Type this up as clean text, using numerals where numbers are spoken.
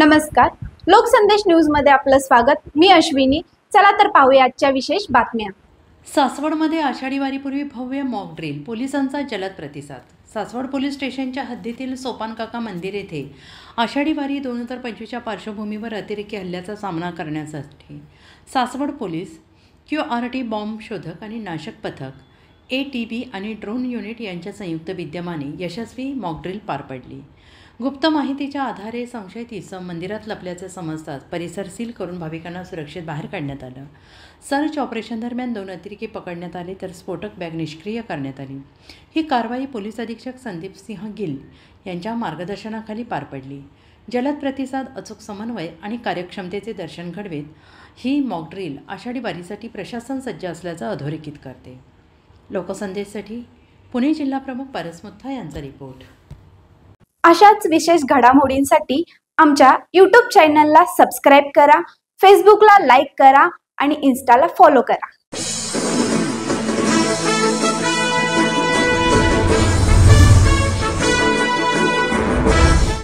नमस्कार, लोकसंदेश न्यूज मध्ये आपलं स्वागत। मी अश्विनी। चला तर पाहूया आजच्या विशेष बातम्या। सासवडमध्ये आषाढी वारीपूर्वी भव्य मॉक ड्रिल, पोलिसांचा जलद प्रतिसाद। सासवड पोलीस स्टेशनच्या हद्दीतील सोपानकाका मंदिर येथे आषाढी वारी 2025च्या पार्श्वभूमीवर अतिरेकी हल्ल्याचा सामना करण्यासाठी सासवड पोलीस QRT बॉम्ब शोधक आणि नाशक पथक, ATB आणि ड्रोन युनिट यांच्या संयुक्त विद्यमाने यशस्वी मॉक ड्रिल पार पडली। गुप्त माहितीच्या आधारे संशयित इसम मंदिरात लपल्याचे समजताच परिसर सील करून भाविकांना सुरक्षित बाहेर काढण्यात आलं। सर्च ऑपरेशन दरम्यान 2 अतिरेकी पकडण्यात आले तर स्फोटक बॅग निष्क्रिय करण्यात आली। ही कारवाई पोलीस अधीक्षक संदीप सिंह गिल यांच्या मार्गदर्शनाखाली पार पडली। जलद प्रतिसाद, अचूक समन्वय आणि कार्यक्षमतेचे दर्शन घडवीत ही मॉक ड्रिल आषाढी वारीसाठी प्रशासन सज्ज असल्याचं अधोरेखित करते। लोकसंदेशसाठी पुणे जिल्हा प्रमुख पारस मुथा यांचा रिपोर्ट। अशाच विशेष घडामोडींसाठी आमच्या YouTube चॅनलला सबस्क्राइब करा, फेसबुकला लाईक करा आणि इन्स्टाला फॉलो करा।